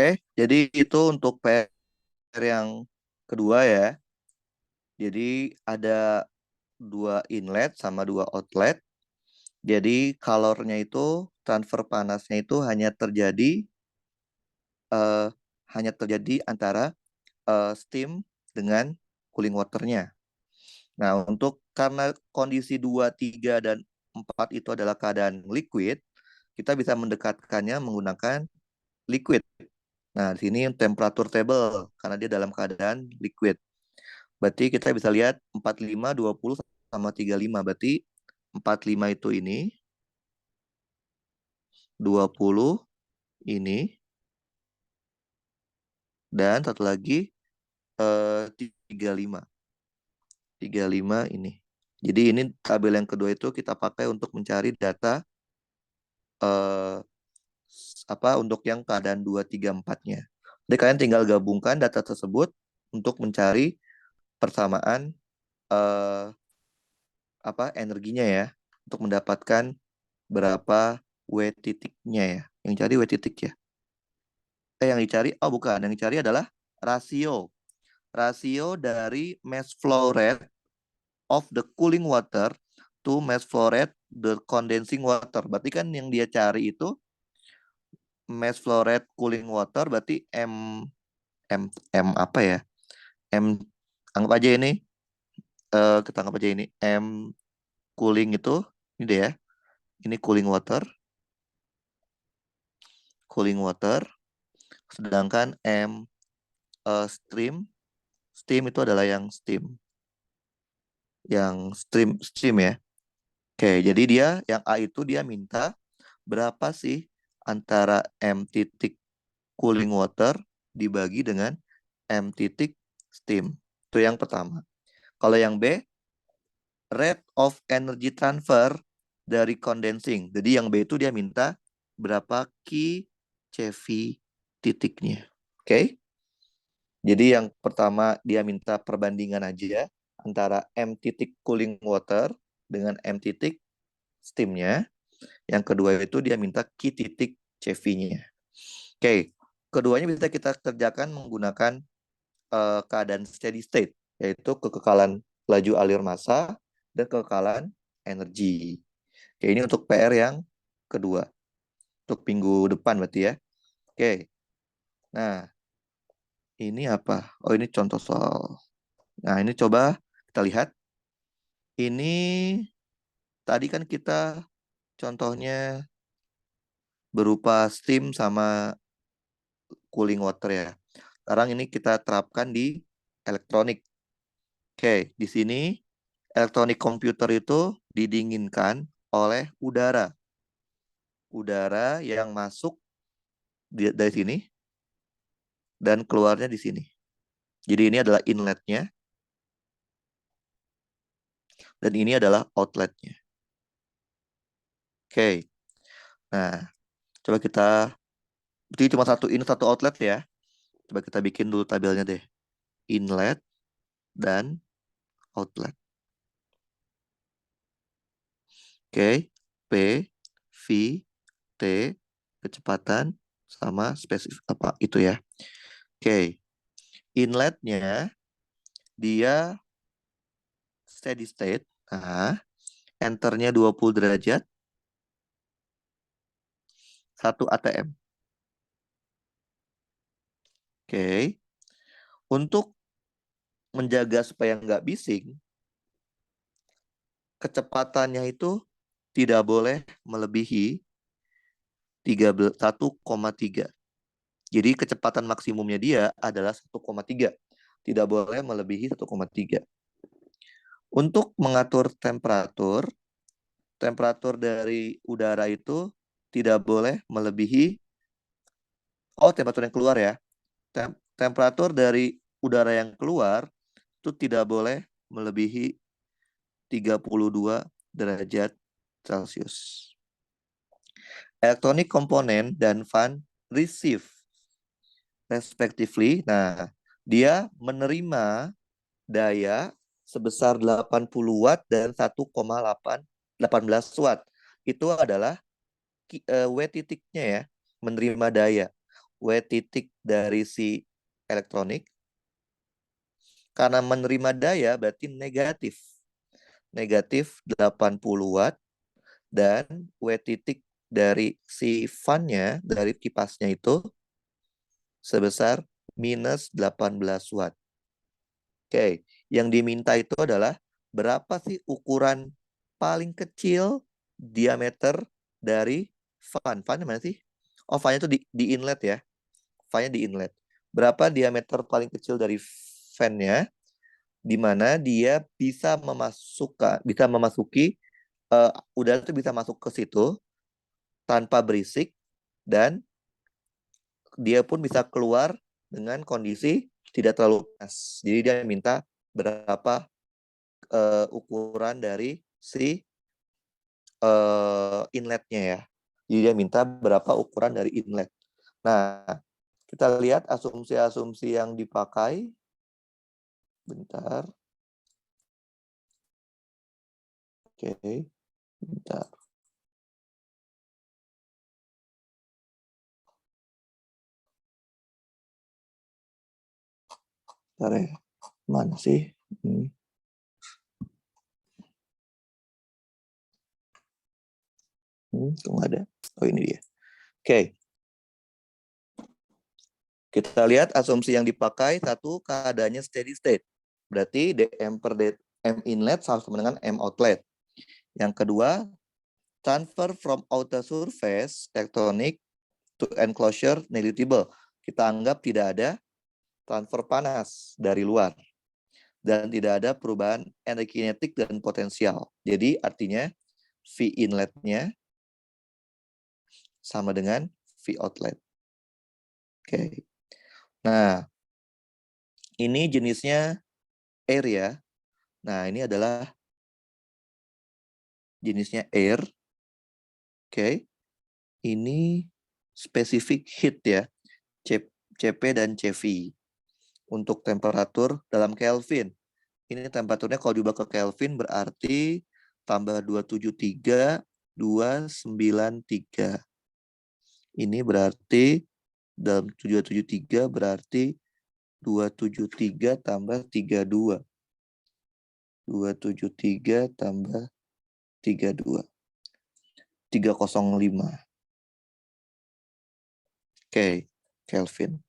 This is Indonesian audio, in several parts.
Oke, jadi itu untuk PR yang kedua ya. Jadi ada dua inlet sama dua outlet. Jadi kalornya itu, transfer panasnya itu eh, hanya terjadi antara steam dengan cooling waternya. Nah, karena kondisi 2, 3, dan 4 itu adalah keadaan liquid, kita bisa mendekatkannya menggunakan liquid. Nah, di sini temperatur table karena dia dalam keadaan liquid. Berarti kita bisa lihat 45, 20 sama 35. Berarti 45 itu ini, 20 ini, dan satu lagi 35. 35 ini. Jadi ini tabel yang kedua itu kita pakai untuk mencari data eh, untuk yang keadaan 2, 3, 4-nya. Jadi kalian tinggal gabungkan data tersebut untuk mencari persamaan eh, energinya ya, untuk mendapatkan berapa W titiknya ya. Yang cari W titik ya. Yang dicari, oh bukan, yang dicari adalah rasio. Rasio dari mass flow rate of the cooling water to mass flow rate the condensing water. Berarti kan yang dia cari itu mass flow rate cooling water, berarti M M apa ya? M, anggap aja ini kita anggap aja ini M cooling itu ini deh ya. Ini cooling water. Sedangkan M stream, steam itu adalah yang stream ya. Oke, jadi dia yang A itu dia minta berapa sih antara M titik cooling water dibagi dengan M titik steam. Itu yang pertama. Kalau yang B, rate of energy transfer dari condensing. Jadi yang B itu dia minta berapa Q CV titiknya. Oke. Jadi yang pertama dia minta perbandingan aja antara M titik cooling water dengan M titik steamnya. Yang kedua itu dia minta Q titik CV-nya. Oke. Keduanya bisa kita kerjakan menggunakan keadaan steady state, yaitu kekekalan laju alir massa dan kekekalan energi. Oke, ini untuk PR yang kedua. Untuk minggu depan berarti ya. Oke. Nah, ini apa? Oh, ini contoh soal. Nah, ini coba kita lihat. Ini tadi kan kita contohnya berupa steam sama cooling water ya. Sekarang ini kita terapkan di elektronik. Oke, di sini elektronik komputer itu didinginkan oleh udara. Udara yang masuk dari sini dan keluarnya di sini. Jadi ini adalah inletnya dan ini adalah outletnya. Oke. Nah, coba kita berarti cuma satu in satu outlet ya. Coba kita bikin dulu tabelnya deh. Inlet dan outlet. Oke. P, V, T, kecepatan sama spesifik apa itu ya. Oke. Inletnya dia steady state. Nah, enternya 20 derajat, 1 ATM. Oke. Untuk menjaga supaya nggak bising, kecepatannya itu tidak boleh melebihi 1,3. Jadi kecepatan maksimumnya dia adalah 1,3. Tidak boleh melebihi 1,3. Untuk mengatur temperatur, temperatur dari udara itu tidak boleh melebihi, temperatur yang keluar ya. Temperatur dari udara yang keluar itu tidak boleh melebihi 32 derajat Celcius. Electronic component dan fan receive respectively. Nah, dia menerima daya sebesar 80 watt dan 1,18 watt. Itu adalah W titiknya ya, menerima daya. W titik dari si elektronik. Karena menerima daya berarti negatif. Negatif 80 watt. Dan W titik dari si fan-nya, dari kipasnya itu sebesar minus 18 watt. Oke, yang diminta itu adalah berapa sih ukuran paling kecil diameter dari fan. Fan mana sih? Oh, fan-nya itu di inlet ya. Fan-nya di inlet. Berapa diameter paling kecil dari fan-nya, di mana dia bisa memasuki udara itu bisa masuk ke situ tanpa berisik, dan dia pun bisa keluar dengan kondisi tidak terlalu panas. Jadi dia minta berapa ukuran dari si inletnya ya. Jadi dia minta berapa ukuran dari inlet. Nah, kita lihat asumsi-asumsi yang dipakai. Bentar. Oke, bentar. Bentar ya. Mana sih? Kok nggak ada? Oh, ini dia. Oke. Kita lihat asumsi yang dipakai. Satu, keadaannya steady state. Berarti dm per m inlet sama dengan m outlet. Yang kedua, transfer from outer surface electronic to enclosure negligible. Kita anggap tidak ada transfer panas dari luar. Dan tidak ada perubahan energi kinetik dan potensial. Jadi artinya V inletnya sama dengan V outlet. Oke. Nah, ini jenisnya air ya. Nah, ini adalah jenisnya air. Oke. Ini spesifik heat ya. CP dan CV. Untuk temperatur dalam Kelvin. Ini temperaturnya kalau diubah ke Kelvin berarti tambah 273, 293. Ini berarti dalam 273 berarti 273 tambah 32. 273 tambah 32. 305. Oke, Kelvin.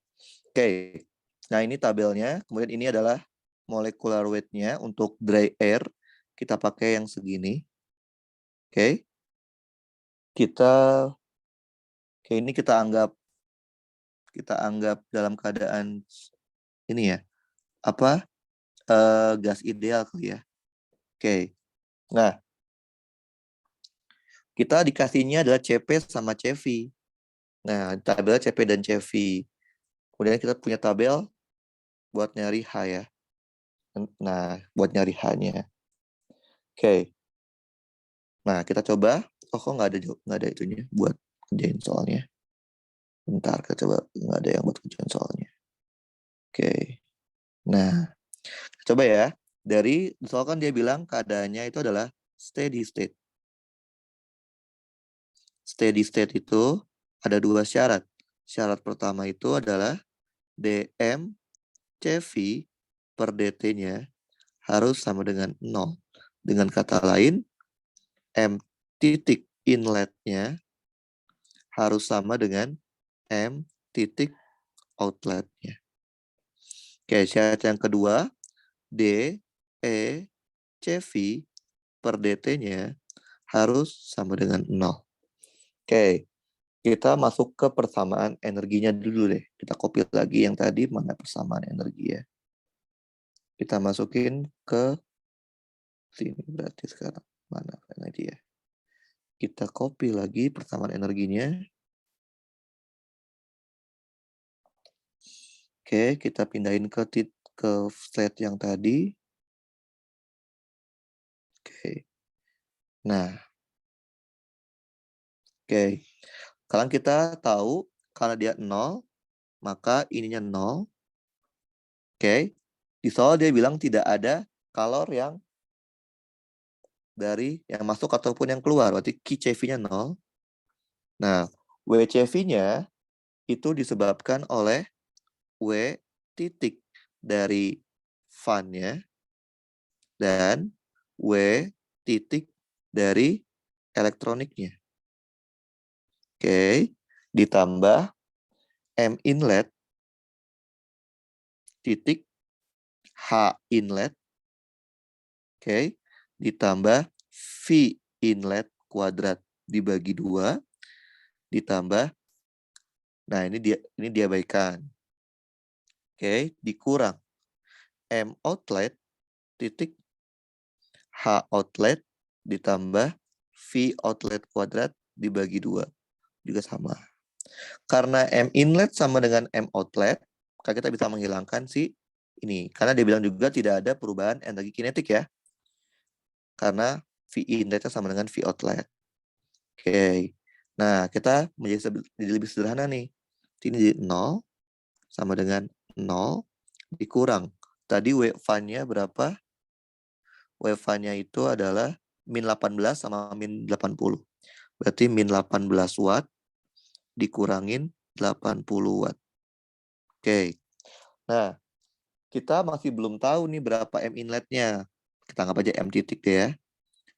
Oke. Nah, ini tabelnya. Kemudian ini adalah molecular weight-nya untuk dry air. Kita pakai yang segini. Oke. Ini kita anggap dalam keadaan ini ya. Apa? Gas ideal kali ya. Oke. Nah, kita dikasihnya adalah CP sama CV. Nah, tabel CP dan CV. Kemudian kita punya tabel buat nyari H ya. Nah, buat nyari H-nya. Oke. Nah, kita coba. Oh, kok nggak ada itunya buat kerjain soalnya. Bentar, kita coba. Nggak ada yang buat kerjain soalnya. Oke. Nah, coba ya. Misalkan dia bilang keadaannya itu adalah steady state. Steady state itu ada dua syarat. Syarat pertama itu adalah dm CV per dt-nya harus sama dengan 0. Dengan kata lain, m titik inletnya harus sama dengan m titik outletnya. Oke, syarat yang kedua, d e CV per dt-nya harus sama dengan 0. Oke, kita masuk ke persamaan energinya dulu deh. Kita copy lagi yang tadi, mana persamaan energi ya. Kita masukin ke sini berarti sekarang. Mana energi ya. Kita copy lagi persamaan energinya. Oke, kita pindahin ke slide yang tadi. Oke. Nah. Oke. Sekarang kita tahu karena dia 0, maka ininya 0. Oke. Di soal dia bilang tidak ada kalor yang masuk ataupun yang keluar. Berarti QCV-nya 0. Nah, WCV-nya itu disebabkan oleh W titik dari fan-nya dan W titik dari elektroniknya. Oke, ditambah M inlet titik H inlet, oke, ditambah V inlet kuadrat dibagi 2, ditambah, nah ini diabaikan, oke, dikurang M outlet titik H outlet ditambah V outlet kuadrat dibagi 2, juga sama. Karena M inlet sama dengan M outlet, maka kita bisa menghilangkan si ini. Karena dia bilang juga tidak ada perubahan energi kinetik ya. Karena V inletnya sama dengan V outlet. Oke. Nah, kita menjadi lebih sederhana nih. Ini jadi 0 sama dengan 0 dikurang. Tadi wave fun-nya berapa? Wave fun-nya itu adalah min 18 sama min 80. Berarti min 18 watt dikurangin 80 watt. Oke. Nah, kita masih belum tahu nih berapa M inletnya. Kita anggap aja M titik deh ya.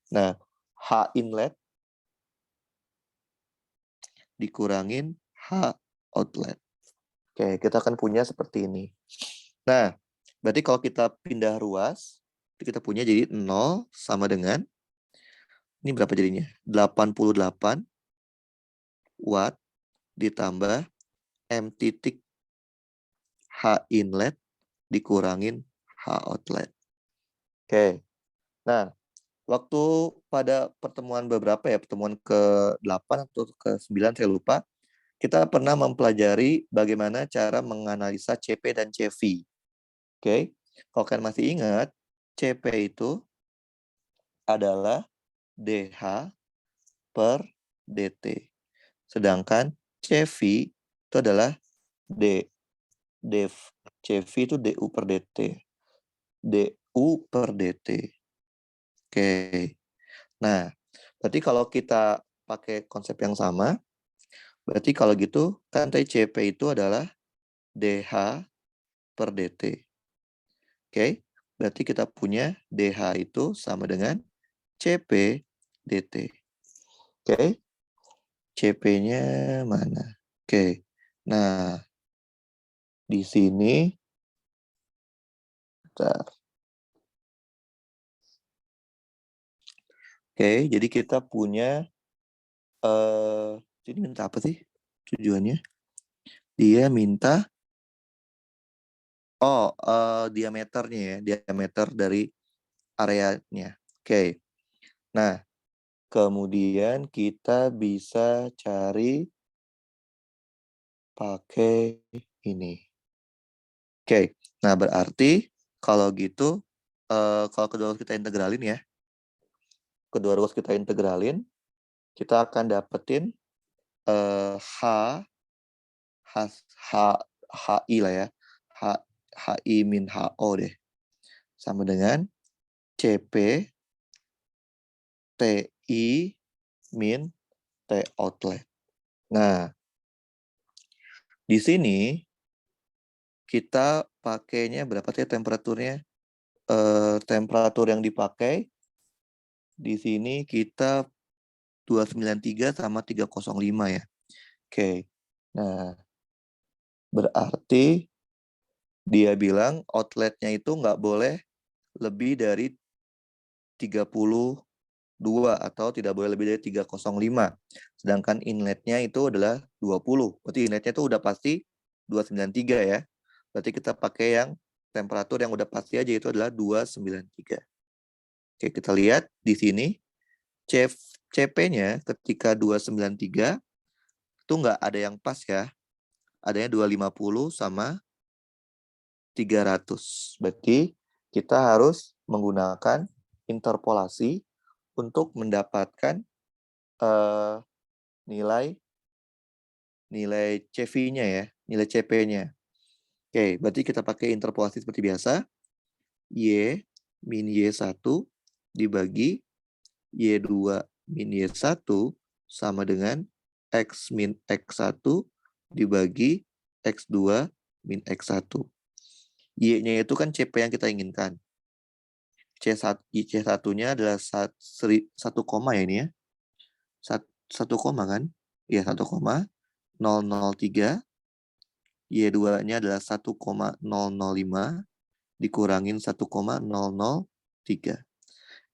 Nah, H inlet dikurangin H outlet. Oke, kita akan punya seperti ini. Nah, berarti kalau kita pindah ruas, kita punya jadi 0 sama dengan, ini berapa jadinya? 88 watt ditambah M titik H inlet dikurangin H outlet. Oke, nah waktu pada pertemuan beberapa ya, pertemuan ke-8 atau ke-9 saya lupa, kita pernah mempelajari bagaimana cara menganalisa CP dan CV. Oke, kalau kalian masih ingat, CP itu adalah DH per DT. Sedangkan CV itu adalah CV itu DU per DT. DU per DT. Oke. Nah, berarti kalau kita pakai konsep yang sama, berarti kalau gitu kan tadi CP itu adalah DH per DT. Oke, berarti kita punya DH itu sama dengan CP DT. Oke, CP-nya mana? Oke, nah di sini, bentar. Oke, jadi kita punya, ini minta apa sih tujuannya? Dia minta, diameternya ya, diameter dari areanya. Oke, nah kemudian kita bisa cari pakai ini. Oke, nah berarti kalau gitu, kalau kedua ruas kita integralin ya, kedua ruas kita integralin, kita akan dapetin H, HI lah ya, HI min HO deh, sama dengan CP TI min T outlet. Nah, di sini kita pakainya berapa sih temperaturnya? Temperatur yang dipakai di sini kita 293 sama 305 ya. Oke. Nah, berarti dia bilang outletnya itu nggak boleh lebih dari 32 atau tidak boleh lebih dari 305. Sedangkan inletnya itu adalah 20. Berarti inletnya itu udah pasti 293 ya. Berarti kita pakai yang temperatur yang udah pasti aja, itu adalah 293. Oke, kita lihat di sini CP-nya ketika 293 itu nggak ada yang pas ya. Adanya 250 sama 300. Berarti kita harus menggunakan interpolasi untuk mendapatkan nilai CV-nya ya, nilai CP-nya. Oke, berarti kita pakai interpolasi seperti biasa. Y min Y1 dibagi Y2 min Y1 sama dengan X min X1 dibagi X2 min X1. Y-nya itu kan CP yang kita inginkan. C1-nya adalah 1 koma ya ini ya. 1 koma kan? Ya, 1,003. Y2-nya adalah 1,005 dikurangin 1,003.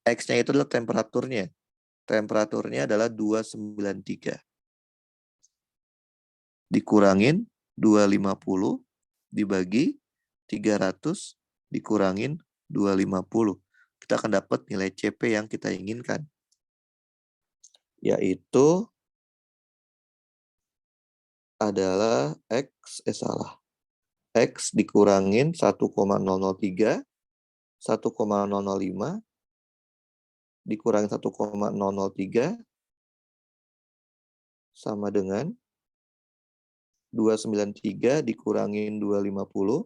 X-nya itu adalah temperaturnya. Temperaturnya adalah 293. Dikurangin 250 dibagi 300 dikurangin 250. Kita akan dapat nilai CP yang kita inginkan. Yaitu adalah X dikurangin 1,003, 1,005 dikurangin 1,003 sama dengan 293 dikurangin 250,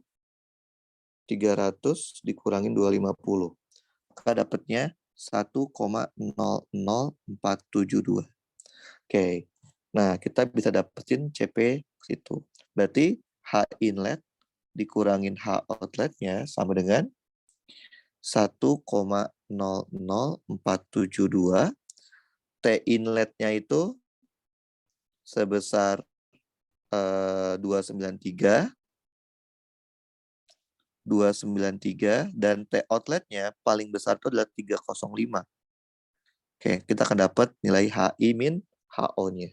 300 dikurangin 250. Maka dapatnya 1,00472. Oke. Nah, kita bisa dapetin CP situ. Berarti H inlet dikurangin H outletnya sama dengan 1,00472. T inletnya itu sebesar 293 dan T outletnya paling besar itu adalah 305. Oke, kita akan dapat nilai HI min HO-nya.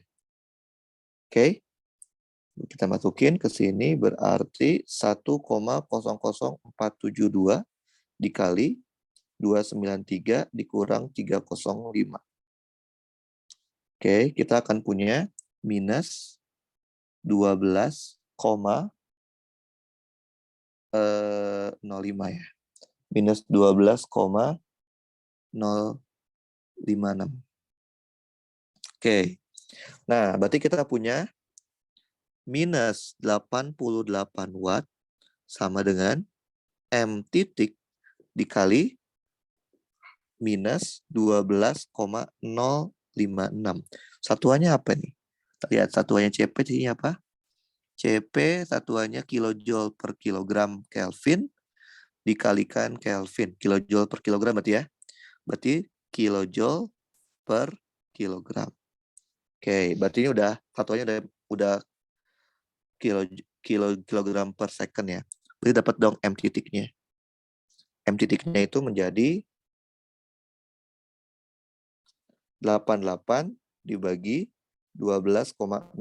Oke. Kita masukin ke sini berarti 1,00472 dikali 293 dikurang 305. Oke, kita akan punya minus 12,05 ya. Minus 12,056. Oke. Nah, berarti kita punya minus 88 watt sama dengan M titik dikali minus 12,056. Satuannya apa nih? Lihat satuannya CP ini apa? CP satuannya kilojoule per kilogram Kelvin dikalikan Kelvin. Kilojoule per kilogram berarti ya. Berarti kilojoule per kilogram. Oke, berarti ini udah satuannya udah kilogram per second ya. Berarti dapat dong M titiknya. M titiknya itu menjadi 88 dibagi 12,056.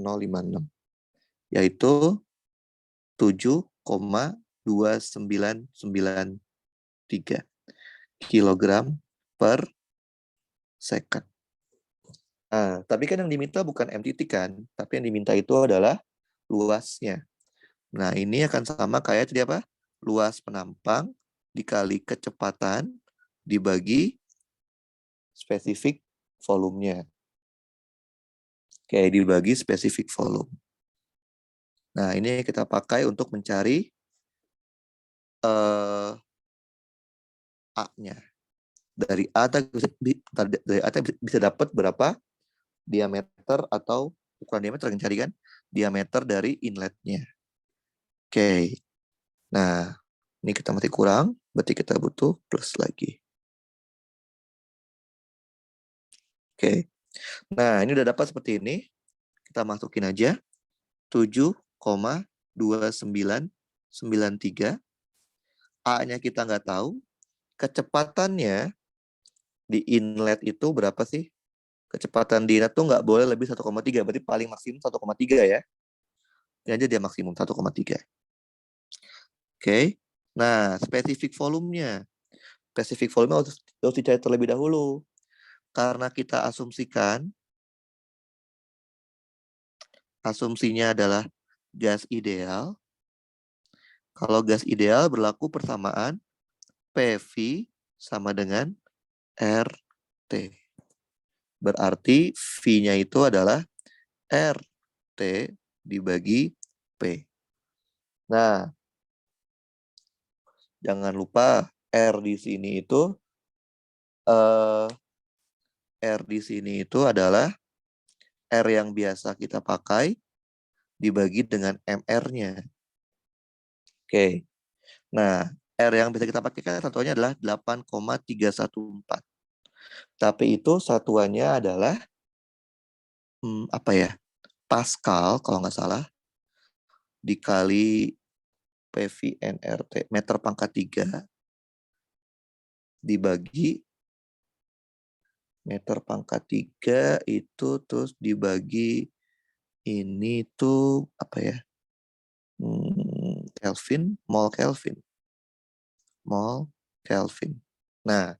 Yaitu 7,2993 kilogram per second. Nah, tapi kan yang diminta bukan M titik kan, tapi yang diminta itu adalah luasnya. Nah, ini akan sama kayak tadi apa? Luas penampang dikali kecepatan dibagi spesifik volumenya. Oke, dibagi spesifik volume. Nah, ini kita pakai untuk mencari A-nya. Dari A bisa dapat berapa diameter atau ukuran diameter yang cari kan? Diameter dari inletnya. Oke. Nah, ini kita masih kurang, berarti kita butuh plus lagi. Oke. Nah, ini udah dapat seperti ini. Kita masukin aja 7,2993. A-nya kita nggak tahu. Kecepatannya di inlet itu berapa sih? Kecepatan di inlet tuh nggak boleh lebih 1,3. Berarti paling maksimum 1,3 ya. Ini aja dia maksimum 1,3. Oke. Nah, spesifik volumenya. Spesifik volume harus dicari terlebih dahulu. Karena kita asumsinya adalah gas ideal. Kalau gas ideal berlaku persamaan PV sama dengan RT. Berarti V-nya itu adalah RT dibagi P. Nah, jangan lupa R di sini itu adalah R yang biasa kita pakai dibagi dengan MR-nya. Oke. Nah, R yang bisa kita pakai kan satuannya adalah 8,314. Tapi itu satuannya adalah apa ya? Pascal kalau nggak salah dikali PV/nRT meter pangkat 3 dibagi meter pangkat 3 itu terus dibagi ini tuh apa ya? Kelvin, mol Kelvin. Mol Kelvin. Nah,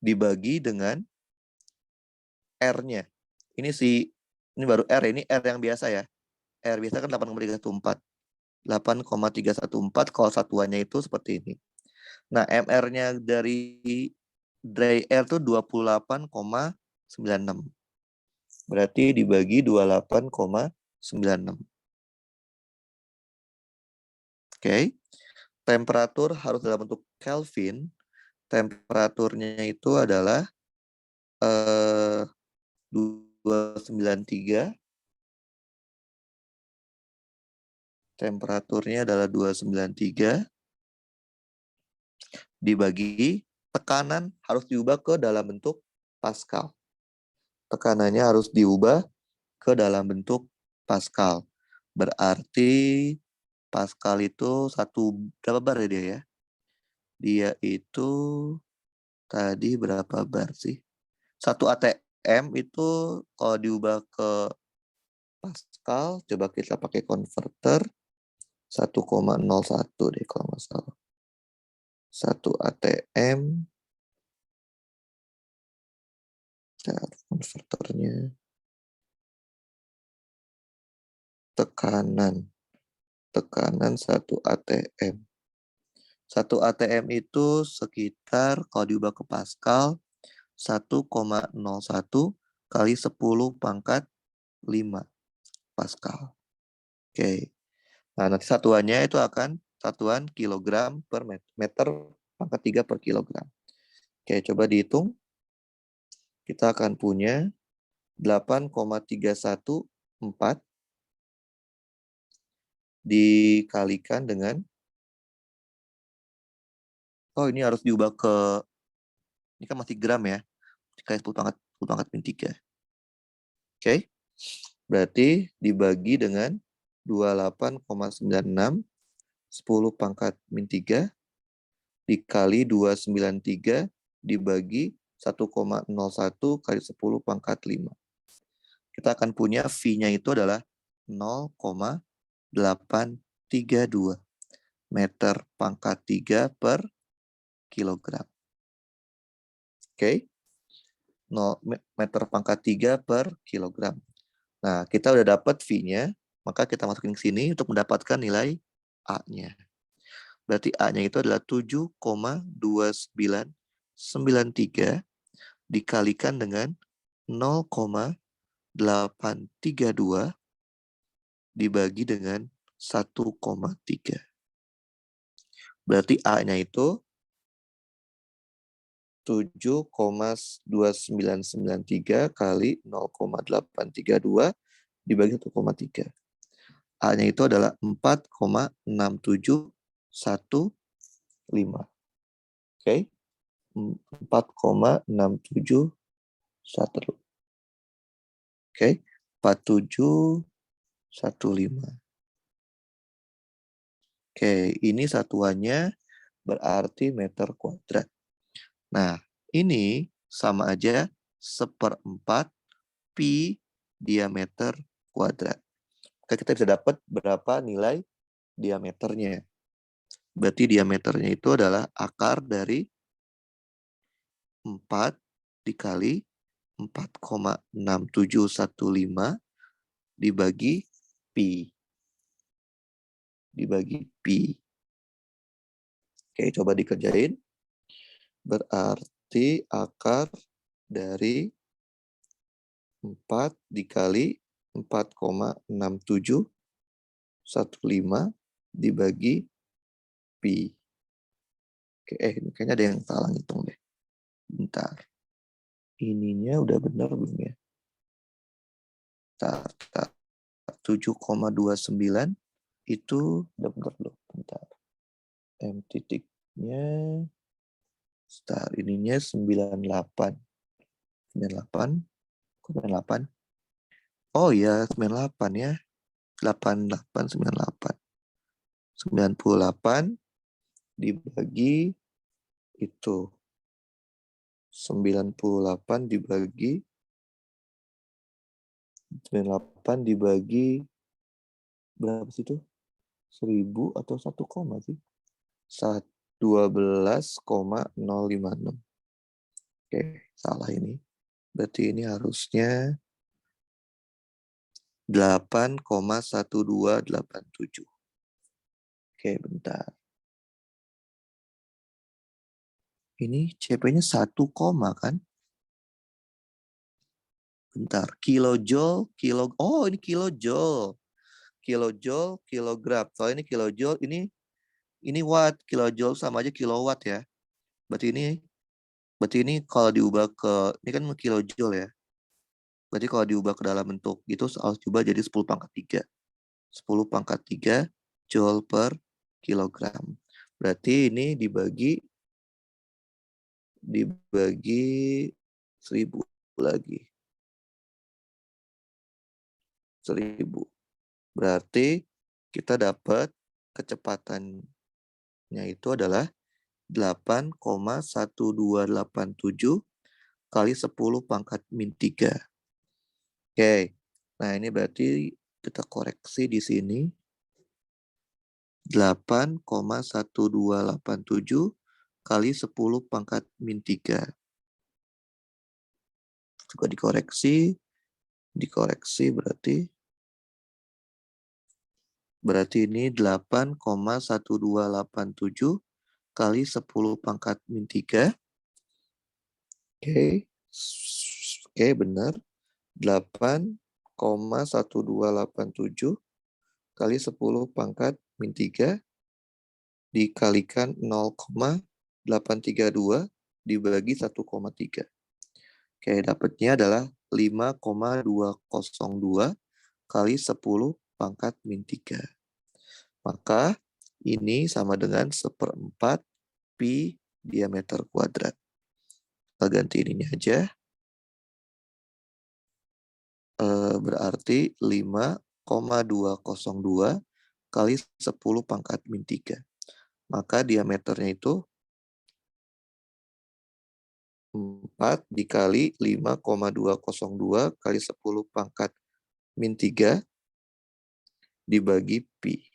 dibagi dengan R-nya. Ini baru R, ini R yang biasa ya. R biasa kan 8,314. 8,314 kalau satuannya itu seperti ini. Nah, MR-nya dari dry air itu 28,96. Berarti dibagi 28,96. Oke. Temperatur harus dalam bentuk Kelvin. Temperaturnya itu adalah 293. Temperaturnya adalah 293 dibagi tekanan harus diubah ke dalam bentuk Pascal. Tekanannya harus diubah ke dalam bentuk Pascal. Berarti Pascal itu berapa bar ya dia ya? Dia itu tadi berapa bar sih? 1 ATM itu kalau diubah ke Pascal, coba kita pakai converter 1,01 deh kalau nggak salah. 1 ATM, konverternya, tekanan 1 ATM. 1 ATM itu sekitar kalau diubah ke Pascal 1,01 kali 10 pangkat 5 Pascal. Oke. Nah, nanti satuannya itu akan satuan kilogram per meter pangkat 3 per kilogram. Oke, coba dihitung. Kita akan punya 8,314 dikalikan dengan, ini harus diubah ini kan masih gram ya, dikali 10 pangkat min 3. Oke, berarti dibagi dengan 28,96 10 pangkat min 3 dikali 293 dibagi 1,01 kali 10 pangkat 5. Kita akan punya V-nya itu adalah 0,832 meter pangkat 3 per kilogram. Oke. 0 meter pangkat 3 per kilogram. Nah, kita udah dapat V-nya, maka kita masukin ke sini untuk mendapatkan nilai A-nya. Berarti A-nya itu adalah 7,2993 dikalikan dengan 0,832 dibagi dengan 1,3. Berarti A-nya itu 7,2993 kali 0,832 dibagi 1,3. A-nya itu adalah 4,6715. Oke. 4,671. Oke. 4715. Oke, ini satuannya berarti meter kuadrat. Nah, ini sama aja 1/4 pi diameter kuadrat. Maka kita bisa dapat berapa nilai diameternya. Berarti diameternya itu adalah akar dari 4 dikali 4,6715 dibagi pi. Dibagi pi. Oke, coba dikerjain. Berarti akar dari 4 dikali 4,6715 dibagi pi. Oke, kayaknya ada yang salah ngitung deh. Bentar. Ininya udah benar belum ya? Bentar. 7,29 itu bentar. M titiknya ininya 98. 98. Oh iya, 98 ya. 88, 98. 98 dibagi itu. 98 dibagi 98 dibagi berapa sih itu? 1000 atau 1 koma sih? 12,056. Oke, salah ini. Berarti ini harusnya 8,1287. Oke, bentar. Ini CP-nya 1 koma kan? Bentar. Kilojoule, oh ini kilojoule. Kilojoule, kilogram. Soalnya ini kilojoule, ini watt. Kilojoule sama aja kilowatt ya. Berarti ini kalau diubah ke, ini kan kilojoule ya. Berarti kalau diubah ke dalam bentuk itu harus diubah jadi 10 pangkat 3. 10 pangkat 3 joule per kilogram. Berarti ini dibagi 1000 lagi. 1000. Berarti kita dapat kecepatannya itu adalah 8,1287 kali 10 pangkat min 3. Oke. Nah, ini berarti kita koreksi di sini. 8,1287 kali 10 pangkat min 3. Juga dikoreksi berarti ini 8,1287 kali 10 pangkat min 3. Oke, benar. 8,1287 kali 10 pangkat min 3 dikalikan 0,832 dibagi 1,3. Oke, dapatnya adalah 5,202 kali 10 pangkat min 3. Maka ini sama dengan 1/4 pi diameter kuadrat. Kita ganti ininya aja. Berarti 5,202 kali 10 pangkat min 3. Maka diameternya itu 4 dikali 5,202 kali 10 pangkat min 3 dibagi pi.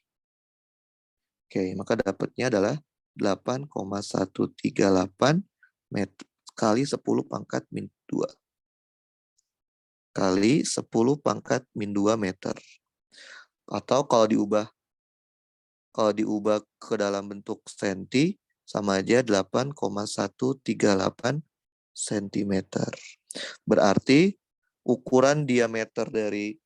Oke, maka dapatnya adalah 8,138 meter kali 10 pangkat min 2. Kali 10 pangkat min 2 meter. Atau kalau diubah ke dalam bentuk senti, sama aja 8,138 cm. Berarti ukuran diameter dari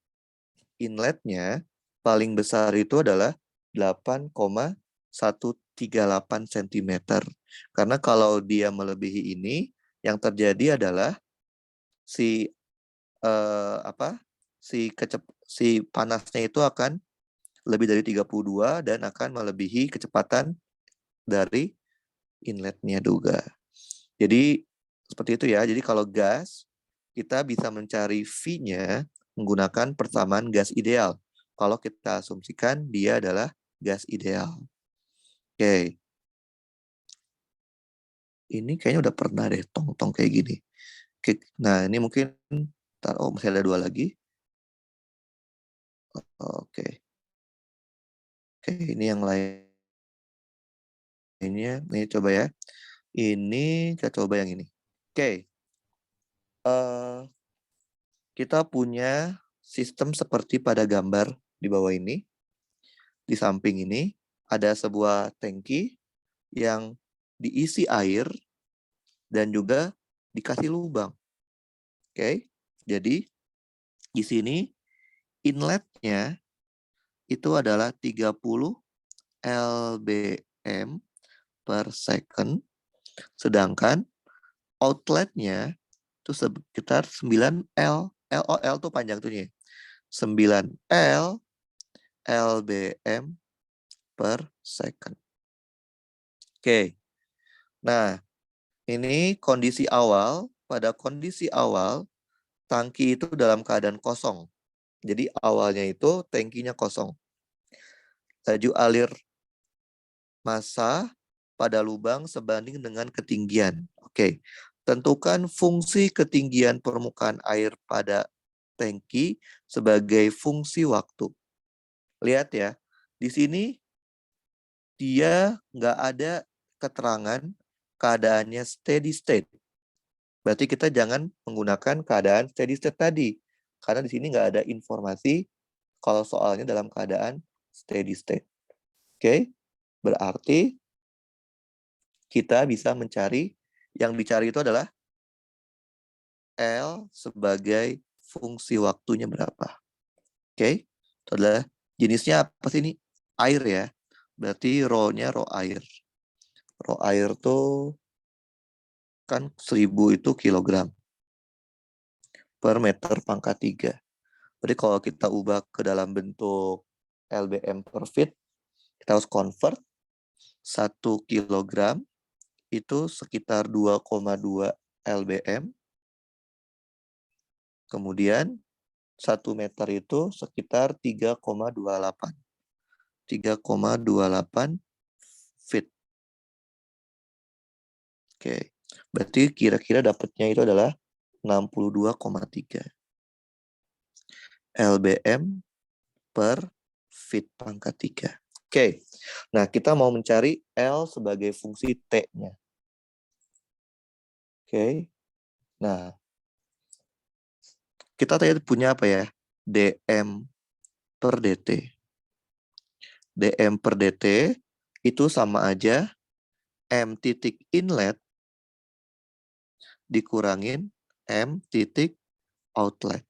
inletnya paling besar itu adalah 8,138 cm. Karena kalau dia melebihi ini, yang terjadi adalah si panasnya itu akan lebih dari 32 dan akan melebihi kecepatan dari inletnya juga. Jadi seperti itu ya. Jadi kalau gas, kita bisa mencari V-nya menggunakan persamaan gas ideal. Kalau kita asumsikan dia adalah gas ideal. Oke. Ini kayaknya udah pernah deh tong-tong kayak gini. Oke. Nah, ini mungkin masih ada 2 lagi. Oke. Oke, ini yang lainnya. Ini coba ya. Ini kita coba yang ini. Oke. Kita punya sistem seperti pada gambar di bawah ini. Di samping ini ada sebuah tangki yang diisi air dan juga dikasih lubang. Oke. Jadi di sini inletnya itu adalah 30 lbm per second, sedangkan outletnya itu sekitar 9 L. L itu panjang tuh nih. 9L LBM per second. Oke. Nah, ini kondisi awal. Pada kondisi awal, tangki itu dalam keadaan kosong. Jadi awalnya itu tangkinya kosong. Laju alir massa pada lubang sebanding dengan ketinggian. Oke. Tentukan fungsi ketinggian permukaan air pada tangki sebagai fungsi waktu. Lihat ya, di sini dia nggak ada keterangan keadaannya steady state. Berarti kita jangan menggunakan keadaan steady state tadi. Karena di sini nggak ada informasi kalau soalnya dalam keadaan steady state. Oke, berarti kita bisa mencari, yang dicari itu adalah L sebagai fungsi waktunya berapa. Oke, itu adalah jenisnya apa sih ini? Air ya. Berarti rho-nya rho air. Rho air tuh kan 1000 itu kilogram per meter pangkat 3. Jadi kalau kita ubah ke dalam bentuk LBM per feet, kita harus convert 1 kilogram itu sekitar 2,2 LBM. Kemudian 1 meter itu sekitar 3,28. 3,28 feet. Oke. Berarti kira-kira dapatnya itu adalah 62,3 LBM per feet pangkat 3. Oke. Nah, kita mau mencari L sebagai fungsi T-nya. Oke. Nah, kita tadi punya apa ya? dm per dt. dm per dt itu sama aja m titik inlet dikurangin m titik outlet.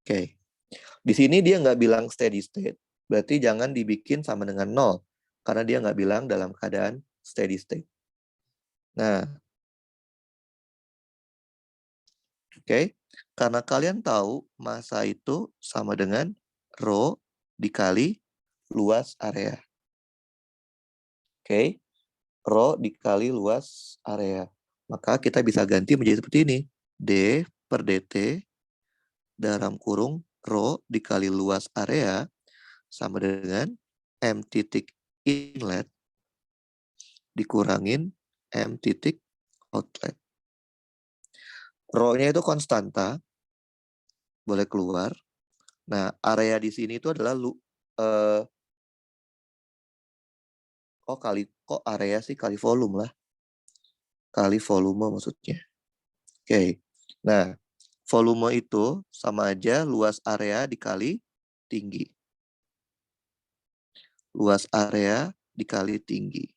Oke. Di sini dia nggak bilang steady state, berarti jangan dibikin sama dengan 0. Karena dia nggak bilang dalam keadaan steady state. Nah, oke. Karena kalian tahu massa itu sama dengan rho dikali luas area. Oke. Rho dikali luas area. Maka kita bisa ganti menjadi seperti ini. D per dt dalam kurung rho dikali luas area sama dengan M titik inlet dikurangin M titik outlet. Rho-nya itu konstanta, boleh keluar. Nah, area di sini itu adalah kok area sih kali volume lah. Kali volume maksudnya. Oke. Nah, volume itu sama aja luas area dikali tinggi. Luas area dikali tinggi.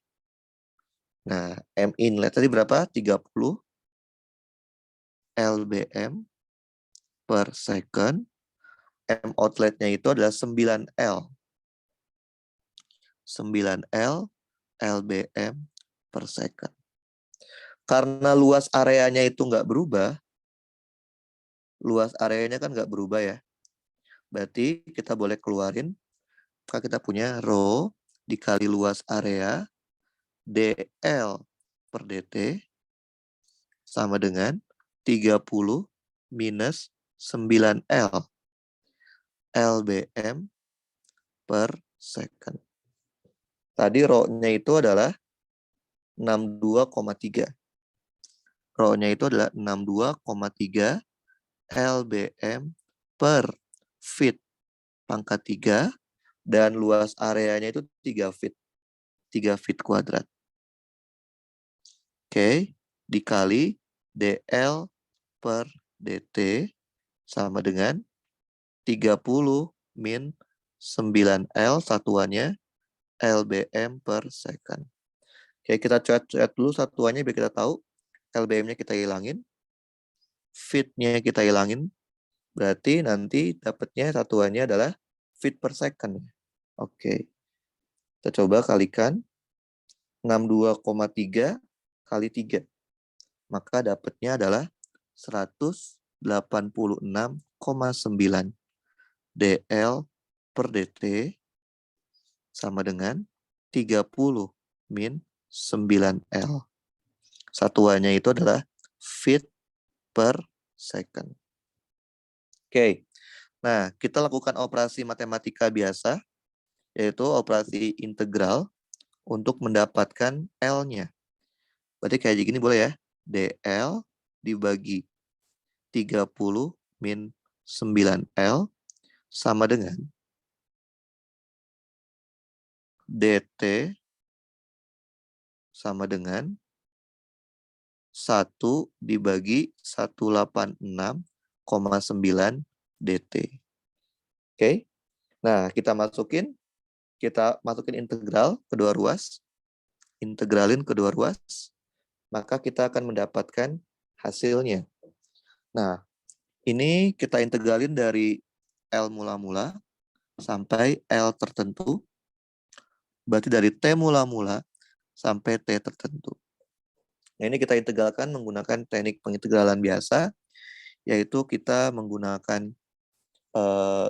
Nah, M inlet tadi berapa? 30 LBM per second. M outletnya itu adalah 9L. 9L LBM per second. Karena luas areanya itu nggak berubah, luas areanya kan nggak berubah ya. Berarti kita boleh keluarin, maka kita punya rho dikali luas area dl per dt sama dengan 30 minus 9L LBM per second. Tadi rho-nya itu adalah 62,3. Rho-nya itu adalah 62,3 LBM per feet pangkat 3 dan luas areanya itu 3 feet. 3 feet kuadrat. Oke, dikali DL per DT sama dengan 30 min 9L satuannya LBM per second. Oke, kita coret dulu satuannya biar kita tahu. LBM-nya kita hilangin. Feet-nya kita hilangin. Berarti nanti dapatnya satuannya adalah feet per second. Oke. Kita coba kalikan 62,3 kali 3. Maka dapatnya adalah 186,5 dl per dt sama dengan 30 min 9L. Satuannya itu adalah feet per second. Oke, nah kita lakukan operasi matematika biasa, yaitu operasi integral untuk mendapatkan L-nya. Berarti kayak gini boleh ya, dl dibagi 30 min 9L sama dengan dt sama dengan 1 dibagi 186,9 dt. Oke. Nah, kita masukin integral kedua ruas. Integralin kedua ruas. Maka kita akan mendapatkan hasilnya. Nah, ini kita integralin dari L mula-mula sampai L tertentu. Berarti dari T mula-mula sampai T tertentu. Nah, ini kita integralkan menggunakan teknik pengintegralan biasa, yaitu kita menggunakan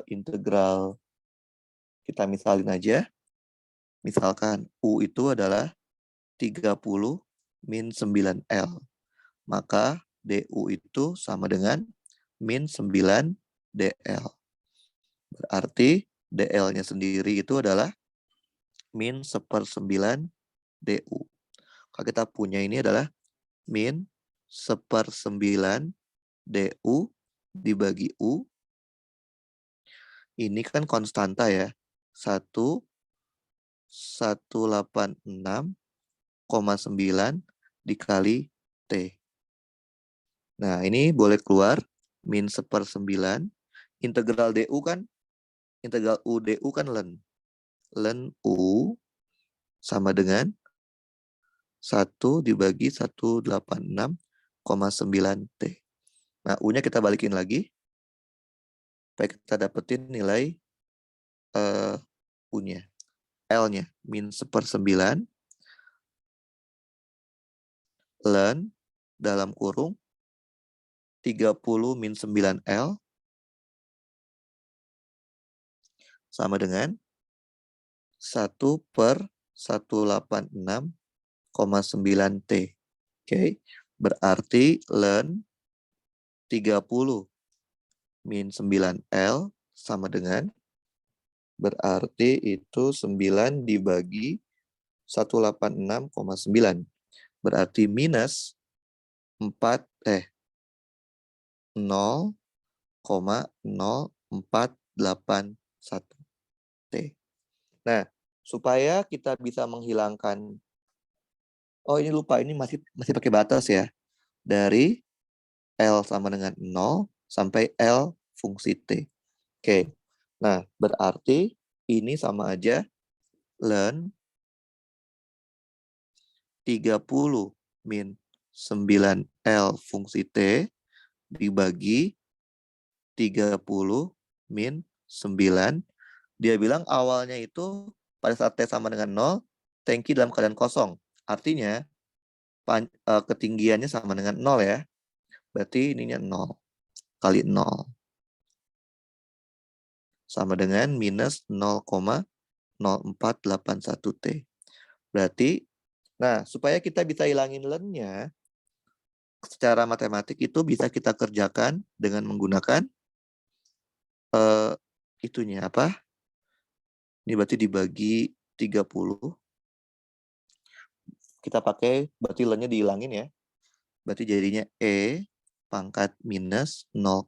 integral, kita misalin aja. Misalkan U itu adalah 30 min 9L. Maka DU itu sama dengan min 9 DL. Berarti DL-nya sendiri itu adalah min 1/9 DU. Kalau kita punya ini adalah min 1/9 DU dibagi U. Ini kan konstanta ya. 186,9 dikali T. Nah, ini boleh keluar min 1/9. Integral DU kan, integral U DU kan ln. Ln U sama dengan 1 dibagi 186,9 T. Nah, U-nya kita balikin lagi. Supaya kita dapetin nilai U-nya. L-nya min 1/9 ln dalam kurung 30 min 9L sama dengan 1/186,9 T. Oke, berarti ln 30 min 9L sama dengan, berarti itu 9 dibagi 186,9. Berarti minus 0,0481 T. Nah, supaya kita bisa menghilangkan, oh ini lupa, ini masih pakai batas ya. Dari L sama dengan 0 sampai L fungsi T. Oke, nah berarti ini sama aja ln 30 min 9L fungsi T dibagi 30 min 9. Dia bilang awalnya itu pada saat T sama dengan 0, tangki dalam keadaan kosong. Artinya ketinggiannya sama dengan 0 ya. Berarti ininya 0 kali 0. Sama dengan minus 0,0481 T. Berarti, nah supaya kita bisa hilangin ln-nya, secara matematik itu bisa kita kerjakan dengan menggunakan itunya apa? Ini berarti dibagi 30. Kita pakai, berarti ln-nya dihilangin ya. Berarti jadinya E pangkat minus 0,